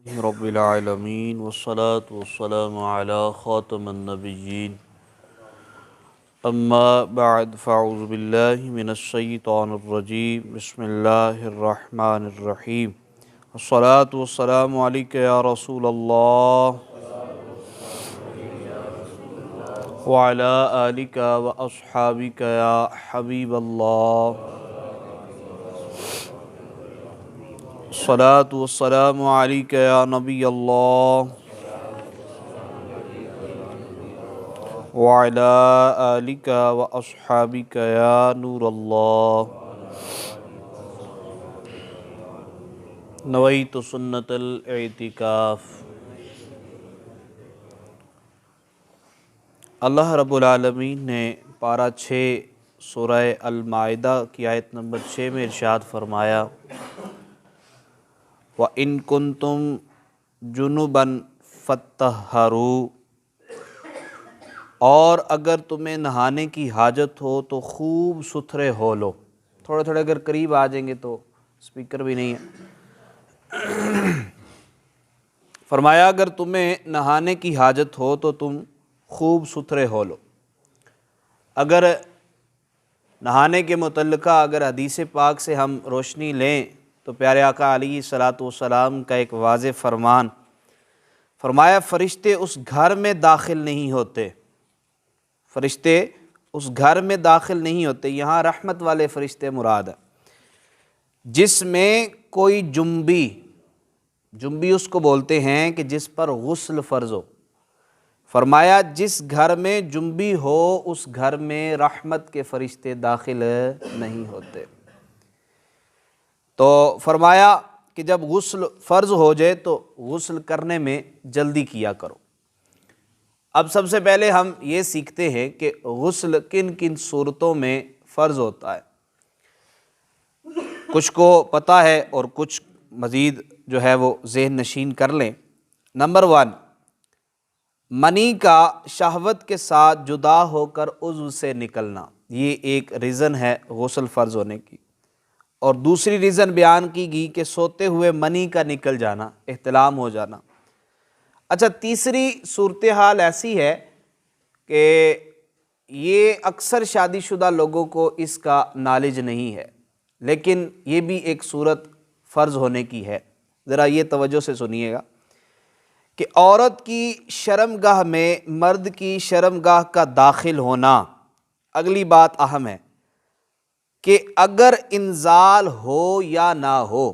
رب العالمین والصلاة والسلام علی خاتم النبیین اما بعد فاعوذ باللہ من الشیطان الرجیم بسم اللہ الرحمن الرحیم الصلاة والسلام علیک یا رسول اللہ وعلی آلک واصحابک یا حبیب اللہ الصلاة والسلام علیک یا نبی اللہ وعلی آلک واصحابک یا نور اللہ نویت سنت الاعتکاف۔ اللہ رب العالمین نے پارہ 6 سورہ المائدہ کی آیت نمبر 6 میں ارشاد فرمایا وَإِن كُنتُم جُنُبًا فَاتَّطَہَّرُوا، اور اگر تمہیں نہانے کی حاجت ہو تو خوب ستھرے ہو لو۔ تھوڑے تھوڑے اگر قریب آ جائیں گے تو سپیکر بھی نہیں ہے۔ فرمایا اگر تمہیں نہانے کی حاجت ہو تو تم خوب ستھرے ہو لو۔ اگر نہانے کے متعلقہ اگر حدیث پاک سے ہم روشنی لیں تو پیارے آقا علیہ الصلاۃ والسلام کا ایک واضح فرمان، فرمایا فرشتے اس گھر میں داخل نہیں ہوتے، فرشتے اس گھر میں داخل نہیں ہوتے، یہاں رحمت والے فرشتے مراد ہے، جس میں کوئی جنبی اس کو بولتے ہیں کہ جس پر غسل فرض ہو۔ فرمایا جس گھر میں جنبی ہو اس گھر میں رحمت کے فرشتے داخل نہیں ہوتے۔ تو فرمایا کہ جب غسل فرض ہو جائے تو غسل کرنے میں جلدی کیا کرو۔ اب سب سے پہلے ہم یہ سیکھتے ہیں کہ غسل کن کن صورتوں میں فرض ہوتا ہے۔ کچھ کو پتہ ہے اور کچھ مزید جو ہے وہ ذہن نشین کر لیں۔ نمبر 1، منی کا شہوت کے ساتھ جدا ہو کر عضو سے نکلنا، یہ ایک ریزن ہے غسل فرض ہونے کی۔ اور دوسری ریزن بیان کی گئی کہ سوتے ہوئے منی کا نکل جانا، احتلام ہو جانا۔ اچھا، تیسری صورتحال ایسی ہے کہ یہ اکثر شادی شدہ لوگوں کو اس کا نالج نہیں ہے، لیکن یہ بھی ایک صورت فرض ہونے کی ہے۔ ذرا یہ توجہ سے سنیے گا کہ عورت کی شرمگاہ میں مرد کی شرمگاہ کا داخل ہونا، اگلی بات اہم ہے کہ اگر انزال ہو یا نہ ہو،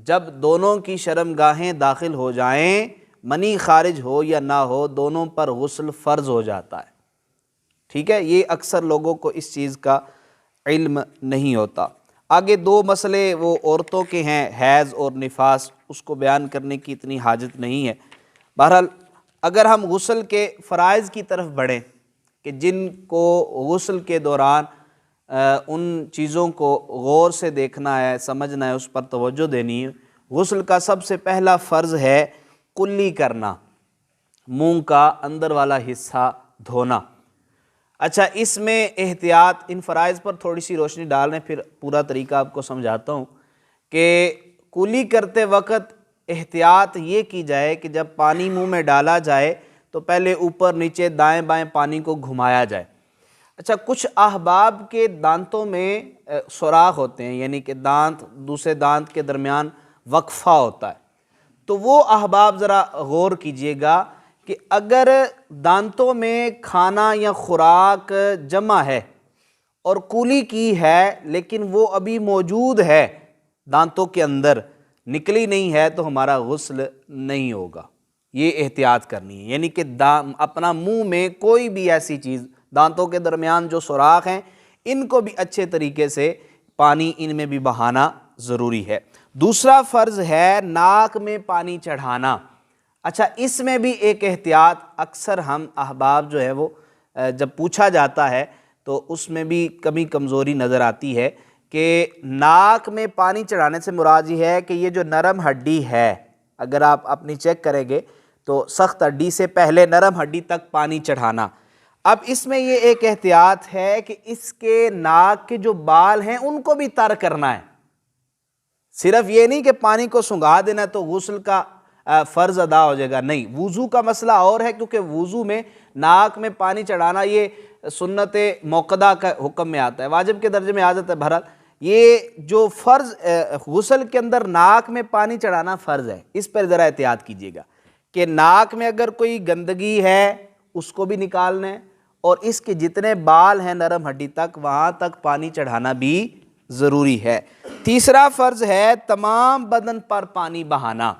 جب دونوں کی شرمگاہیں داخل ہو جائیں، منی خارج ہو یا نہ ہو، دونوں پر غسل فرض ہو جاتا ہے۔ ٹھیک ہے، یہ اکثر لوگوں کو اس چیز کا علم نہیں ہوتا۔ آگے 2 مسئلے وہ عورتوں کے ہیں، حیض اور نفاس، اس کو بیان کرنے کی اتنی حاجت نہیں ہے۔ بہرحال اگر ہم غسل کے فرائض کی طرف بڑھیں کہ جن کو غسل کے دوران ان چیزوں کو غور سے دیکھنا ہے، سمجھنا ہے، اس پر توجہ دینی ہے۔ غسل کا سب سے پہلا فرض ہے کلی کرنا، منہ کا اندر والا حصہ دھونا۔ اچھا، اس میں احتیاط، ان فرائض پر تھوڑی سی روشنی ڈال رہے ہیں، پھر پورا طریقہ آپ کو سمجھاتا ہوں کہ کلی کرتے وقت احتیاط یہ کی جائے کہ جب پانی منہ میں ڈالا جائے تو پہلے اوپر نیچے دائیں بائیں پانی کو گھمایا جائے۔ اچھا، کچھ احباب کے دانتوں میں سوراخ ہوتے ہیں، یعنی کہ دانت دوسرے دانت کے درمیان وقفہ ہوتا ہے، تو وہ احباب ذرا غور کیجئے گا کہ اگر دانتوں میں کھانا یا خوراک جمع ہے اور کولی کی ہے لیکن وہ ابھی موجود ہے دانتوں کے اندر، نکلی نہیں ہے، تو ہمارا غسل نہیں ہوگا۔ یہ احتیاط کرنی ہے، یعنی کہ اپنا منہ میں کوئی بھی ایسی چیز، دانتوں کے درمیان جو سوراخ ہیں، ان کو بھی اچھے طریقے سے پانی ان میں بھی بہانا ضروری ہے۔ دوسرا فرض ہے ناک میں پانی چڑھانا۔ اچھا، اس میں بھی ایک احتیاط، اکثر ہم احباب جو ہے وہ جب پوچھا جاتا ہے تو اس میں بھی کمی کمزوری نظر آتی ہے کہ ناک میں پانی چڑھانے سے مراد یہ ہے کہ یہ جو نرم ہڈی ہے، اگر آپ اپنی چیک کریں گے تو سخت ہڈی سے پہلے نرم ہڈی تک پانی چڑھانا۔ اب اس میں یہ ایک احتیاط ہے کہ اس کے ناک کے جو بال ہیں ان کو بھی تر کرنا ہے، صرف یہ نہیں کہ پانی کو سنگھا دینا تو غسل کا فرض ادا ہو جائے گا، نہیں، وضو کا مسئلہ اور ہے، کیونکہ وضو میں ناک میں پانی چڑھانا یہ سنت موقدہ کا حکم میں آتا ہے، واجب کے درجے میں آ جاتا ہے۔ بہرحال یہ جو فرض غسل کے اندر ناک میں پانی چڑھانا فرض ہے، اس پر ذرا احتیاط کیجیے گا کہ ناک میں اگر کوئی گندگی ہے اس کو بھی نکالنا ہے، اور اس کے جتنے بال ہیں نرم ہڈی تک وہاں تک پانی چڑھانا بھی ضروری ہے۔ تیسرا فرض ہے تمام بدن پر پانی بہانا،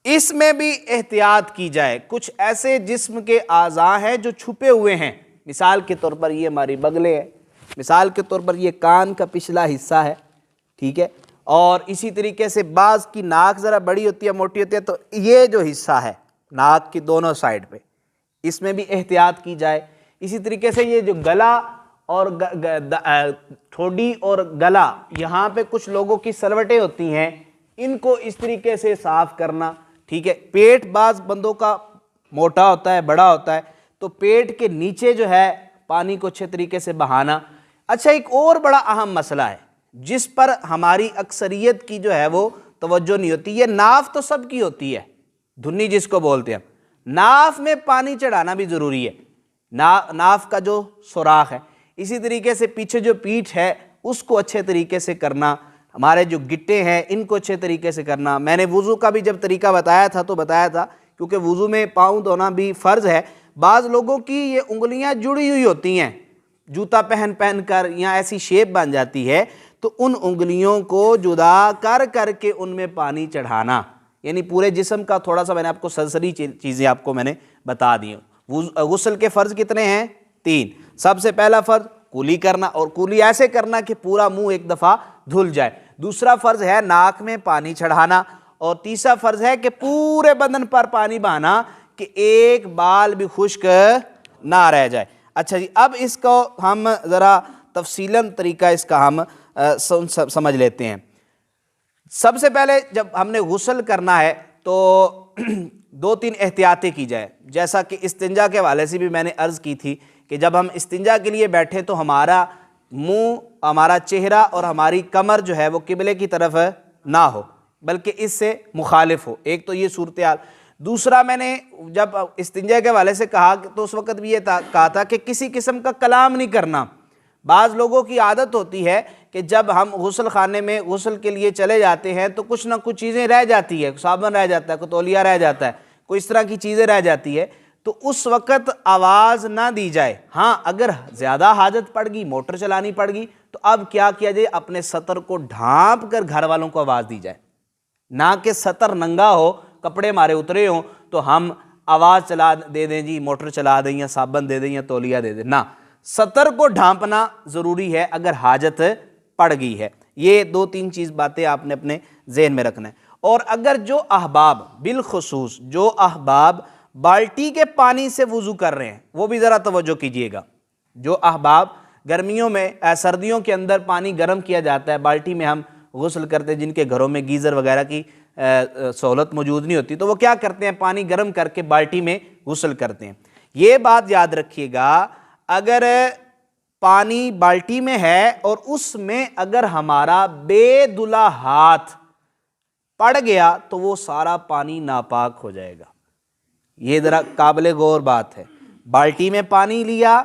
اس میں بھی احتیاط کی جائے۔ کچھ ایسے جسم کے اعضاء ہیں جو چھپے ہوئے ہیں، مثال کے طور پر یہ ہماری بغلیں ہیں، مثال کے طور پر یہ کان کا پچھلا حصہ ہے، ٹھیک ہے، اور اسی طریقے سے بعض کی ناک ذرا بڑی ہوتی ہے، موٹی ہوتی ہے، تو یہ جو حصہ ہے ناک کی دونوں سائڈ پہ، اس میں بھی احتیاط کی جائے۔ اسی طریقے سے یہ جو گلا اور ٹھوڈی اور گلا، یہاں پہ کچھ لوگوں کی سلوٹیں ہوتی ہیں، ان کو اس طریقے سے صاف کرنا، ٹھیک ہے۔ پیٹ بعض بندوں کا موٹا ہوتا ہے، بڑا ہوتا ہے، تو پیٹ کے نیچے جو ہے پانی کو اچھے طریقے سے بہانا۔ اچھا، ایک اور بڑا اہم مسئلہ ہے جس پر ہماری اکثریت کی جو ہے وہ توجہ نہیں ہوتی، یہ ناف تو سب کی ہوتی ہے، دھنی جس کو بولتے ہیں، ناف میں پانی چڑھانا بھی ضروری ہے، ناف کا جو سوراخ ہے، اسی طریقے سے پیچھے جو پیٹھ ہے اس کو اچھے طریقے سے کرنا، ہمارے جو گٹے ہیں ان کو اچھے طریقے سے کرنا۔ میں نے وضو کا بھی جب طریقہ بتایا تھا تو بتایا تھا، کیونکہ وضو میں پاؤں دھونا بھی فرض ہے، بعض لوگوں کی یہ انگلیاں جڑی ہوئی ہوتی ہیں، جوتا پہن کر یا ایسی شیپ بن جاتی ہے، تو ان انگلیوں کو جدا کر کر کے ان میں پانی چڑھانا، یعنی پورے جسم کا تھوڑا سا میں نے آپ کو سرسری چیزیں آپ کو میں نے بتا دی ہیں۔ غسل کے فرض کتنے ہیں؟ 3۔ سب سے پہلا فرض کولی کرنا، اور کولی ایسے کرنا کہ پورا منہ ایک دفعہ دھل جائے۔ دوسرا فرض ہے ناک میں پانی چڑھانا، اور تیسرا فرض ہے کہ پورے بدن پر پانی بہانا کہ ایک بال بھی خشک نہ رہ جائے۔ اچھا جی، اب اس کو ہم ذرا تفصیلاً طریقہ اس کا ہم سمجھ لیتے ہیں۔ سب سے پہلے جب ہم نے غسل کرنا ہے تو 2-3 احتیاطیں کی جائے، جیسا کہ استنجا کے حوالے سے بھی میں نے عرض کی تھی کہ جب ہم استنجا کے لیے بیٹھیں تو ہمارا منہ، ہمارا چہرہ اور ہماری کمر جو ہے وہ قبلے کی طرف نہ ہو، بلکہ اس سے مخالف ہو۔ ایک تو یہ صورتحال۔ دوسرا، میں نے جب استنجا کے حوالے سے کہا تو اس وقت بھی یہ کہا تھا کہ کسی قسم کا کلام نہیں کرنا۔ بعض لوگوں کی عادت ہوتی ہے کہ جب ہم غسل خانے میں غسل کے لیے چلے جاتے ہیں تو کچھ نہ کچھ چیزیں رہ جاتی ہے، صابن رہ جاتا ہے، کوئی تولیہ رہ جاتا ہے، کوئی اس طرح کی چیزیں رہ جاتی ہے، تو اس وقت آواز نہ دی جائے۔ ہاں، اگر زیادہ حاجت پڑ گئی، موٹر چلانی پڑ گئی، تو اب کیا کیا جائے؟ اپنے سطر کو ڈھانپ کر گھر والوں کو آواز دی جائے، نہ کہ سطر ننگا ہو، کپڑے مارے اترے ہوں تو ہم آواز دے دیں جی، موٹر چلا دیں یا صابن دے دیں یا تولیہ دے دیں، نہ، سطر کو ڈھانپنا ضروری ہے اگر حاجت پڑ گئی ہے۔ یہ 2-3 چیز باتیں آپ نے اپنے ذہن میں رکھنا ہے۔ اور اگر جو احباب، بالخصوص جو احباب بالٹی کے پانی سے وضو کر رہے ہیں، وہ بھی ذرا توجہ کیجئے گا۔ جو احباب گرمیوں میں، سردیوں کے اندر پانی گرم کیا جاتا ہے، بالٹی میں ہم غسل کرتے ہیں، جن کے گھروں میں گیزر وغیرہ کی سہولت موجود نہیں ہوتی، تو وہ کیا کرتے ہیں؟ پانی گرم کر کے بالٹی میں غسل کرتے ہیں۔ یہ بات یاد رکھیے گا، اگر پانی بالٹی میں ہے اور اس میں اگر ہمارا بے دھلا ہاتھ پڑ گیا تو وہ سارا پانی ناپاک ہو جائے گا۔ یہ ذرا قابل غور بات ہے۔ بالٹی میں پانی لیا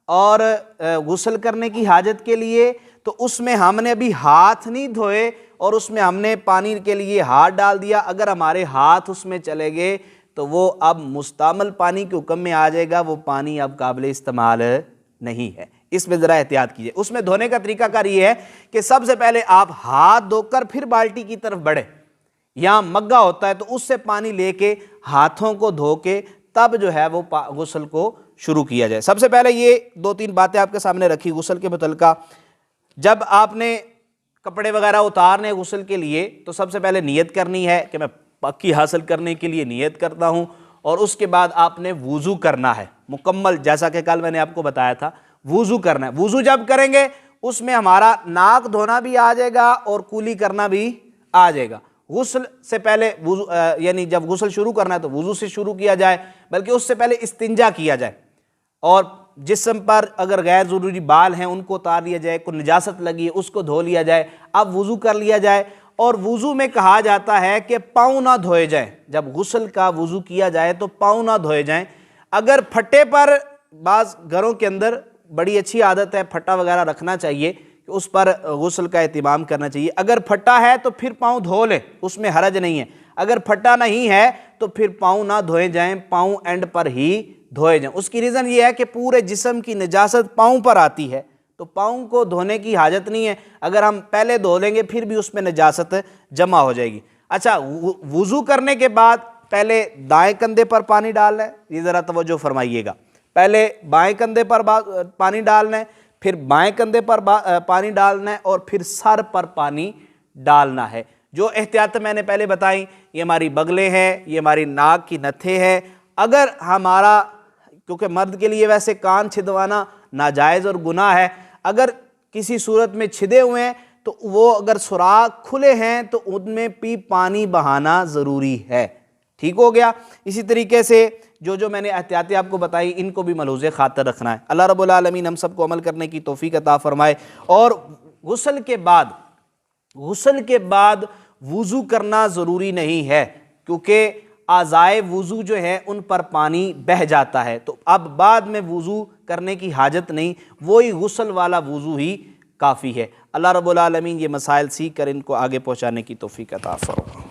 اور غسل کرنے کی حاجت کے لیے، تو اس میں ہم نے ابھی ہاتھ نہیں دھوئے اور اس میں ہم نے پانی کے لیے ہاتھ ڈال دیا، اگر ہمارے ہاتھ اس میں چلے گئے تو وہ اب مستعمل پانی کے حکم میں آ جائے گا، وہ پانی اب قابل استعمال نہیں ہے۔ اس میں ذرا احتیاط کیجیے۔ اس میں دھونے کا طریقہ کار یہ ہے کہ سب سے پہلے آپ ہاتھ دھو کر پھر بالٹی کی طرف بڑھیں، یہاں مگا ہوتا ہے تو اس سے پانی لے کے ہاتھوں کو دھو کے تب جو ہے وہ غسل کو شروع کیا جائے۔ سب سے پہلے یہ 2-3 باتیں آپ کے سامنے رکھی غسل کے متعلقہ۔ جب آپ نے کپڑے وغیرہ اتارنے غسل کے لیے تو سب سے پہلے نیت کرنی ہے کہ میں پاکی حاصل کرنے کے لیے نیت کرتا ہوں، اور اس کے بعد آپ نے وضو کرنا ہے مکمل، جیسا کہ کل میں نے آپ کو بتایا تھا، وضو کرنا ہے۔ وضو جب کریں گے اس میں ہمارا ناک دھونا بھی آ جائے گا اور کولی کرنا بھی آ جائے گا۔ غسل سے پہلے یعنی جب غسل شروع کرنا ہے تو وضو سے شروع کیا جائے، بلکہ اس سے پہلے استنجا کیا جائے، اور جسم پر اگر غیر ضروری بال ہیں ان کو اتار لیا جائے، کوئی نجاست لگی ہے اس کو دھو لیا جائے، اب وضو کر لیا جائے، اور وضو میں کہا جاتا ہے کہ پاؤں نہ دھوئے جائیں، جب غسل کا وضو کیا جائے تو پاؤں نہ دھوئے جائیں۔ اگر پھٹے پر، بعض گھروں کے اندر بڑی اچھی عادت ہے پھٹا وغیرہ رکھنا چاہیے کہ اس پر غسل کا اہتمام کرنا چاہیے، اگر پھٹا ہے تو پھر پاؤں دھو لیں، اس میں حرج نہیں ہے۔ اگر پھٹا نہیں ہے تو پھر پاؤں نہ دھوئے جائیں، پاؤں اینڈ پر ہی دھوئے جائیں۔ اس کی ریزن یہ ہے کہ پورے جسم کی نجاست پاؤں پر آتی ہے، تو پاؤں کو دھونے کی حاجت نہیں ہے، اگر ہم پہلے دھو لیں گے پھر بھی اس میں نجاست جمع ہو جائے گی۔ اچھا، وضو کرنے کے بعد پہلے دائیں کندھے پر پانی ڈالنا ہے، یہ ذرا توجہ فرمائیے گا، پہلے بائیں کندھے پر پانی ڈالنا ہے، پھر بائیں کندھے پر پانی ڈالنا ہے، اور پھر سر پر پانی ڈالنا ہے۔ جو احتیاط میں نے پہلے بتائیں، یہ ہماری بغلیں ہیں، یہ ہماری ناک کی نتھیں ہیں، اگر ہمارا، کیونکہ مرد کے لیے ویسے کان چھدوانا ناجائز اور گناہ ہے، اگر کسی صورت میں چھدے ہوئے ہیں تو وہ اگر سوراخ کھلے ہیں تو ان میں بھی پانی بہانا ضروری ہے۔ ٹھیک ہو گیا؟ اسی طریقے سے جو میں نے احتیاطی آپ کو بتائی، ان کو بھی ملحوظ خاطر رکھنا ہے۔ اللہ رب العالمین ہم سب کو عمل کرنے کی توفیق عطا فرمائے۔ اور غسل کے بعد وضو کرنا ضروری نہیں ہے، کیونکہ اعضائے وضو جو ہیں ان پر پانی بہہ جاتا ہے، تو اب بعد میں وضو کرنے کی حاجت نہیں، وہی غسل والا وضو ہی کافی ہے۔ اللہ رب العالمین یہ مسائل سیکھ کر ان کو آگے پہنچانے کی توفیق عطا فرمائے۔